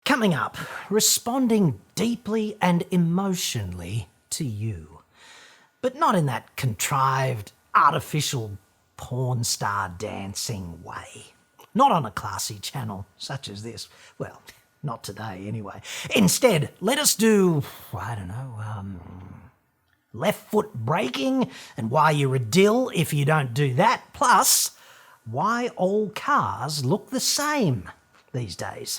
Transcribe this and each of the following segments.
Coming up, responding deeply and emotionally to you. But not in that contrived, artificial porn star dancing way. Not on a classy channel such as this. Well, not today anyway. Instead, let us do, left foot braking and why you're a dill if you don't do that. Plus, why all cars look the same these days.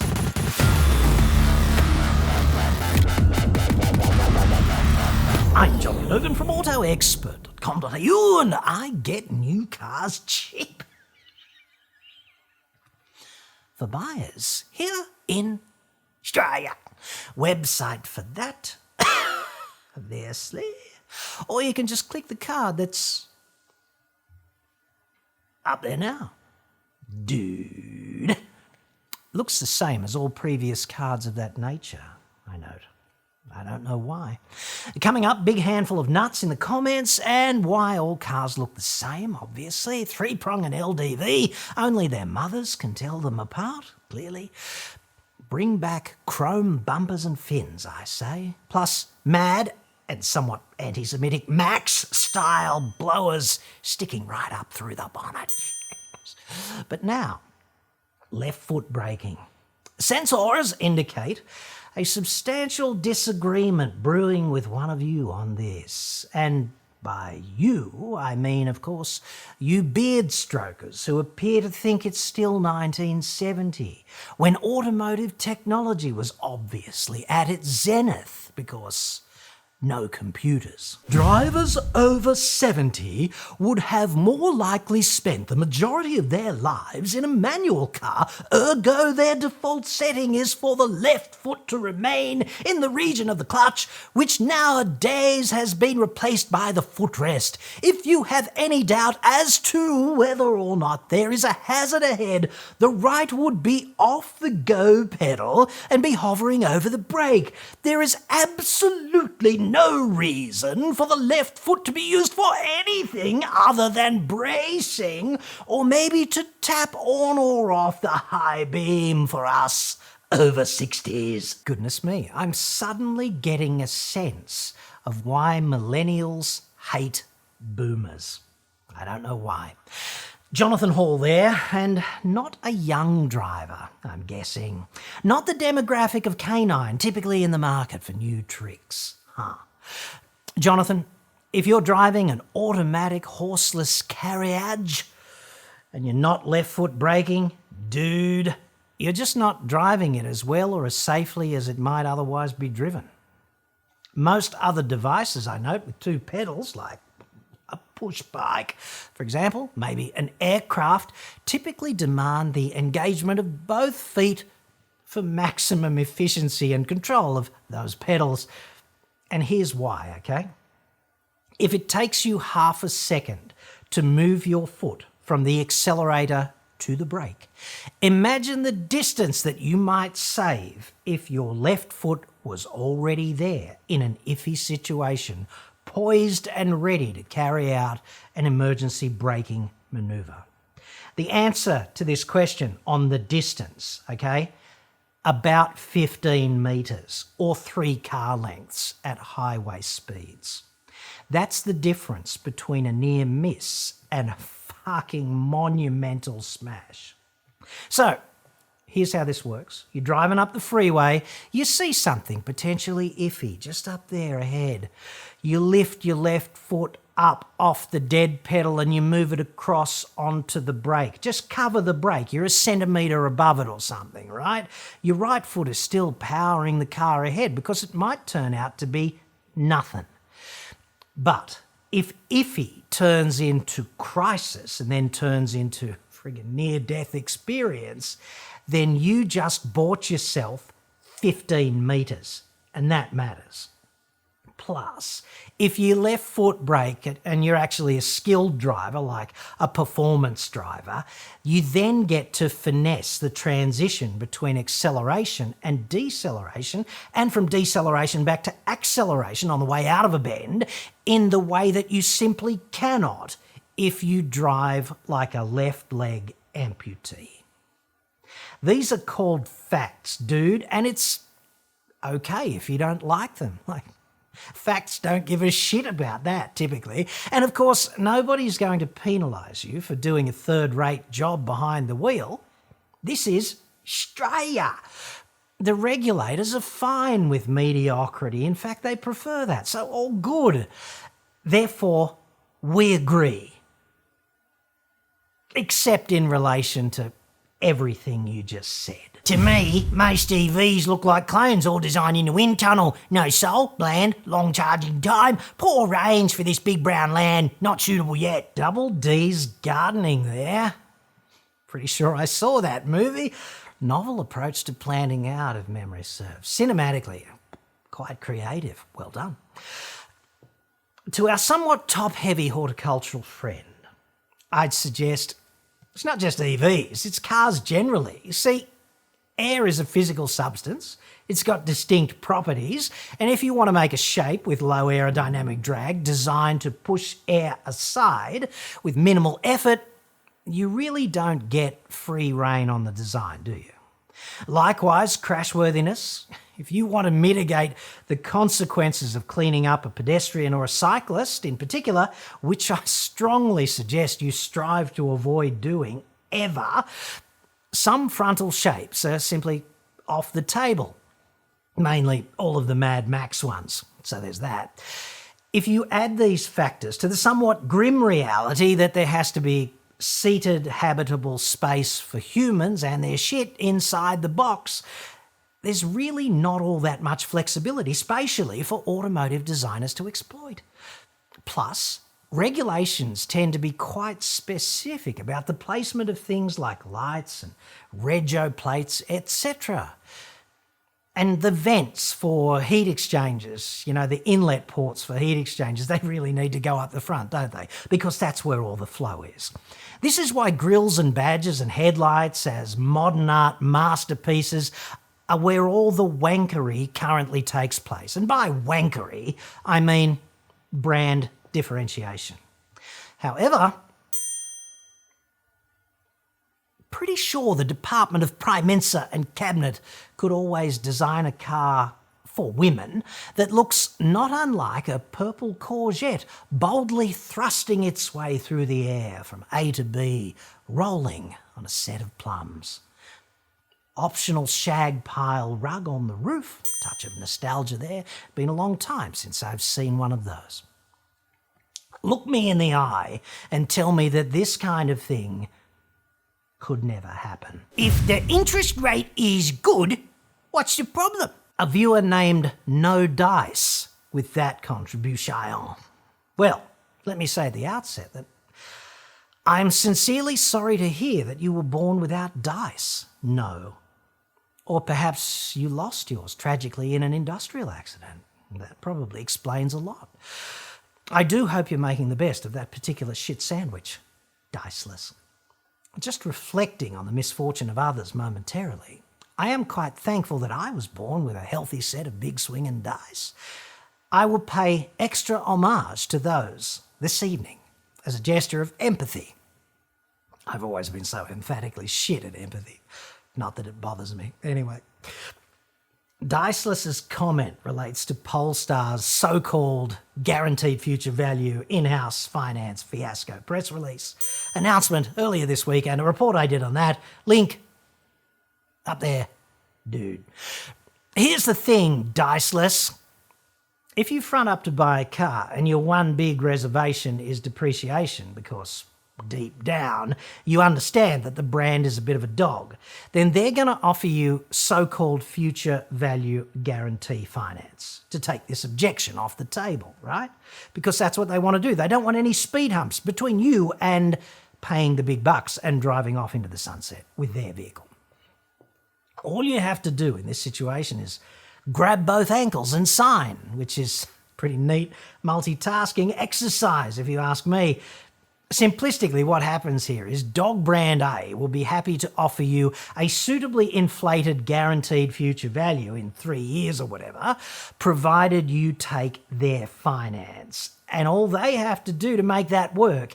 I'm John Cadogan from AutoExpert.com.au and I get new cars cheap. For buyers here in Australia. Website for that, obviously. Or you can just click the card that's up there now. Dude. Looks the same as all previous cards of that nature, I note. I don't know why. Coming up, big handful of nuts in the comments and why all cars look the same, obviously. Three-prong and LDV, only their mothers can tell them apart, clearly. Bring back chrome bumpers and fins, I say. Plus mad and somewhat anti-Semitic Max-style blowers sticking right up through the bonnet. But now, left foot braking. Sensors indicate a substantial disagreement brewing with one of you on this. And by you, I mean, of course, you beard strokers who appear to think it's still 1970, when automotive technology was obviously at its zenith because no computers. Drivers over 70 would have more likely spent the majority of their lives in a manual car, ergo their default setting is for the left foot to remain in the region of the clutch, which nowadays has been replaced by the footrest. If you have any doubt as to whether or not there is a hazard ahead, the right would be off the go pedal and be hovering over the brake. There is absolutely no reason for the left foot to be used for anything other than bracing, or maybe to tap on or off the high beam for us over 60s. Goodness me, I'm suddenly getting a sense of why millennials hate boomers. I don't know why. Jonathan Hall there, and not a young driver, I'm guessing. Not the demographic of canine, typically in the market for new tricks. Jonathan, if you're driving an automatic horseless carriage and you're not left foot braking, dude, you're just not driving it as well or as safely as it might otherwise be driven. Most other devices, I note, with two pedals, like a push bike, for example, maybe an aircraft, typically demand the engagement of both feet for maximum efficiency and control of those pedals. And here's why, okay? If it takes you half a second to move your foot from the accelerator to the brake, imagine the distance that you might save if your left foot was already there in an iffy situation, poised and ready to carry out an emergency braking maneuver. The answer to this question on the distance, okay? About 15 metres or 3 car lengths at highway speeds. That's the difference between a near miss and a fucking monumental smash. So, here's how this works. You're driving up the freeway, you see something potentially iffy just up there ahead. You lift your left foot up off the dead pedal and you move it across onto the brake. Just cover the brake. You're a centimetre above it or something, right? Your right foot is still powering the car ahead because it might turn out to be nothing. But if iffy turns into crisis and then turns into friggin' near-death experience, then you just bought yourself 15 metres, and that matters. Plus, if you left foot brake and you're actually a skilled driver, like a performance driver, you then get to finesse the transition between acceleration and deceleration, and from deceleration back to acceleration on the way out of a bend, in the way that you simply cannot if you drive like a left leg amputee. These are called facts, dude, and it's okay if you don't like them. Like, facts don't give a shit about that, typically. And of course, nobody's going to penalise you for doing a third-rate job behind the wheel. This is Australia. The regulators are fine with mediocrity. In fact, they prefer that. So all good. Therefore, we agree. Except in relation to everything you just said. To me, most EVs look like clones all designed in a wind tunnel. No soul, bland, long charging time, poor range for this big brown land, not suitable yet. Double D's gardening there. Pretty sure I saw that movie. Novel approach to planting out, if memory serves. Cinematically, quite creative. Well done. To our somewhat top-heavy horticultural friend, I'd suggest it's not just EVs, it's cars generally. You see, air is a physical substance. It's got distinct properties, and if you want to make a shape with low aerodynamic drag designed to push air aside with minimal effort, you really don't get free rein on the design, do you? Likewise, crashworthiness. If you want to mitigate the consequences of cleaning up a pedestrian or a cyclist in particular, which I strongly suggest you strive to avoid doing ever, some frontal shapes are simply off the table. Mainly all of the Mad Max ones, so there's that. If you add these factors to the somewhat grim reality that there has to be seated habitable space for humans and their shit inside the box, there's really not all that much flexibility spatially for automotive designers to exploit. Plus, regulations tend to be quite specific about the placement of things like lights and rego plates, etc. And the vents for heat exchangers, you know, the inlet ports for heat exchangers, they really need to go up the front, don't they? Because that's where all the flow is. This is why grills and badges and headlights as modern art masterpieces are where all the wankery currently takes place. And by wankery, I mean brand differentiation. However, pretty sure the Department of Prime Minister and Cabinet could always design a car for women that looks not unlike a purple courgette boldly thrusting its way through the air from A to B, rolling on a set of plums. Optional shag pile rug on the roof, touch of nostalgia there. Been a long time since I've seen one of those. Look me in the eye and tell me that this kind of thing could never happen. If the interest rate is good, what's the problem? A viewer named No Dice with that contribution. Well, let me say at the outset that I'm sincerely sorry to hear that you were born without dice. No. Or perhaps you lost yours tragically in an industrial accident. That probably explains a lot. I do hope you're making the best of that particular shit sandwich. Diceless. Just reflecting on the misfortune of others momentarily, I am quite thankful that I was born with a healthy set of big swinging dice. I will pay extra homage to those this evening as a gesture of empathy. I've always been so emphatically shit at empathy. Not that it bothers me. Anyway, Diceless's comment relates to Polestar's so-called guaranteed future value in-house finance fiasco press release announcement earlier this week, and a report I did on that. Link up there, dude. Here's the thing, Diceless. If you front up to buy a car and your one big reservation is depreciation because deep down you understand that the brand is a bit of a dog, then they're going to offer you so-called future value guarantee finance to take this objection off the table, right? Because that's what they want to do. They don't want any speed humps between you and paying the big bucks and driving off into the sunset with their vehicle. All you have to do in this situation is grab both ankles and sign, which is pretty neat multitasking exercise if you ask me. Simplistically, what happens here is Dog Brand A will be happy to offer you a suitably inflated guaranteed future value in 3 years or whatever, provided you take their finance. And all they have to do to make that work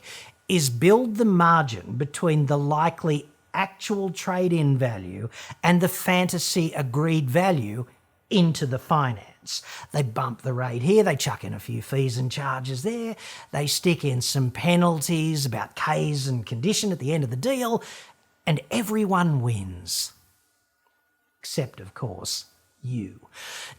is build the margin between the likely actual trade-in value and the fantasy agreed value into the finance. They bump the rate here, they chuck in a few fees and charges there, they stick in some penalties about K's and condition at the end of the deal, and everyone wins. Except, of course, you.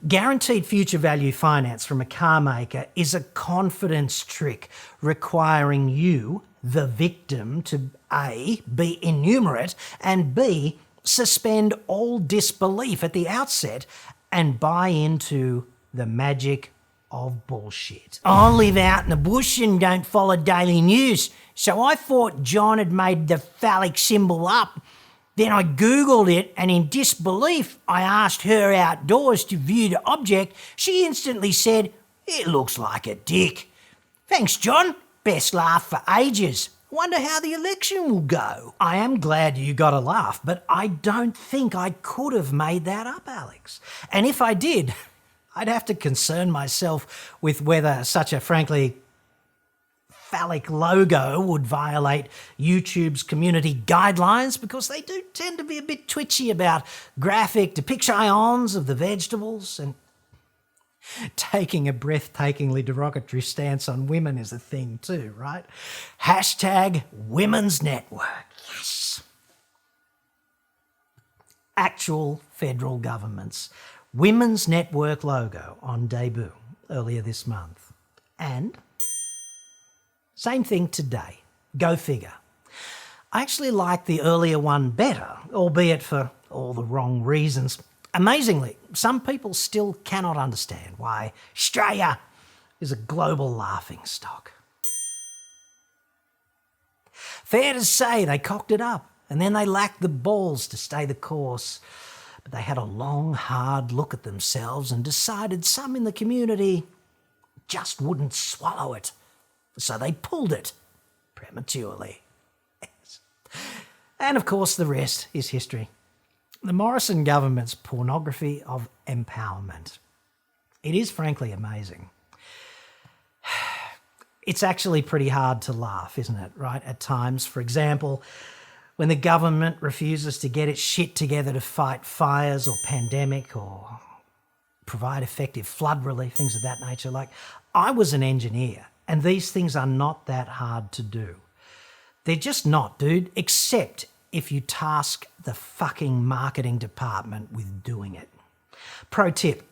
Guaranteed future value finance from a car maker is a confidence trick requiring you, the victim, to A, be innumerate, and B, suspend all disbelief at the outset and buy into the magic of bullshit. I live out in the bush and don't follow daily news, so I thought John had made the phallic symbol up. Then I Googled it, and in disbelief, I asked her outdoors to view the object. She instantly said, "It looks like a dick." Thanks, John. Best laugh for ages. Wonder how the election will go. I am glad you got a laugh, but I don't think I could have made that up, Alex. And if I did, I'd have to concern myself with whether such a frankly phallic logo would violate YouTube's community guidelines, because they do tend to be a bit twitchy about graphic depictions of the vegetables, and taking a breathtakingly derogatory stance on women is a thing too, right? Hashtag Women's Network. Yes. Actual federal government's Women's Network logo on debut earlier this month. And same thing today. Go figure. I actually like the earlier one better, albeit for all the wrong reasons. Amazingly, some people still cannot understand why Australia is a global laughingstock. Fair to say they cocked it up, and then they lacked the balls to stay the course. But they had a long, hard look at themselves and decided some in the community just wouldn't swallow it. So they pulled it prematurely. And of course, the rest is history. The Morrison government's pornography of empowerment. It is frankly amazing. It's actually pretty hard to laugh, isn't it, right, at times? For example, when the government refuses to get its shit together to fight fires or pandemic or provide effective flood relief, things of that nature. Like, I was an engineer, and these things are not that hard to do. They're just not, dude, except if you task the fucking marketing department with doing it. Pro tip,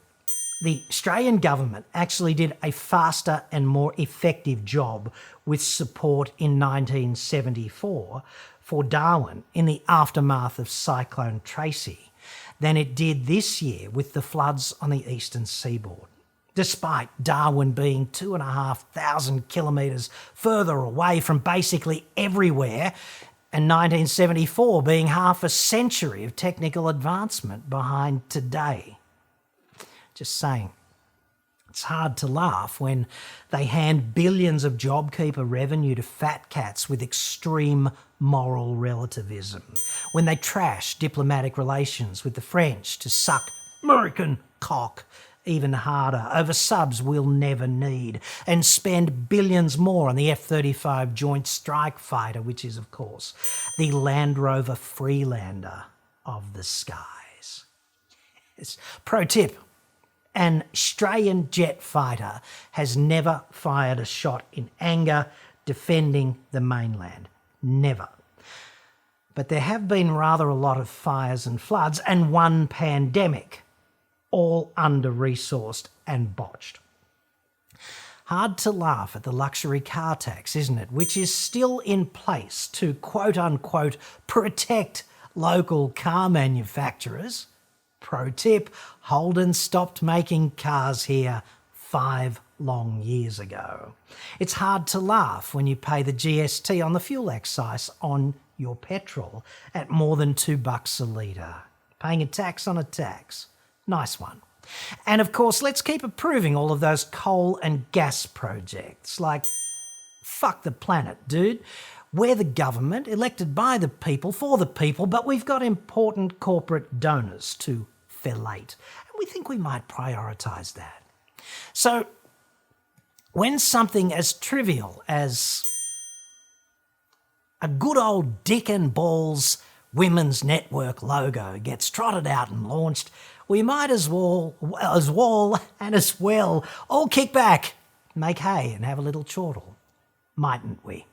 the Australian government actually did a faster and more effective job with support in 1974 for Darwin in the aftermath of Cyclone Tracy than it did this year with the floods on the eastern seaboard, despite Darwin being 2,500 kilometres further away from basically everywhere, and 1974 being half a century of technical advancement behind today. Just saying. It's hard to laugh when they hand billions of JobKeeper revenue to fat cats with extreme moral relativism, when they trash diplomatic relations with the French to suck American cock even harder over subs we'll never need, and spend billions more on the F-35 Joint Strike Fighter, which is, of course, the Land Rover Freelander of the skies. Yes. Pro tip, an Australian jet fighter has never fired a shot in anger defending the mainland. Never. But there have been rather a lot of fires and floods and one pandemic, all under-resourced and botched. Hard to laugh at the luxury car tax, isn't it? Which is still in place to quote-unquote protect local car manufacturers. Pro tip, Holden stopped making cars here 5 long years ago. It's hard to laugh when you pay the GST on the fuel excise on your petrol at more than $2 a litre. Paying a tax on a tax. Nice one. And of course, let's keep approving all of those coal and gas projects. Like, fuck the planet, dude. We're the government, elected by the people, for the people, but we've got important corporate donors to fellate. And we think we might prioritise that. So, when something as trivial as a good old dick and balls Women's Network logo gets trotted out and launched, we might as well all kick back, make hay and have a little chortle, mightn't we?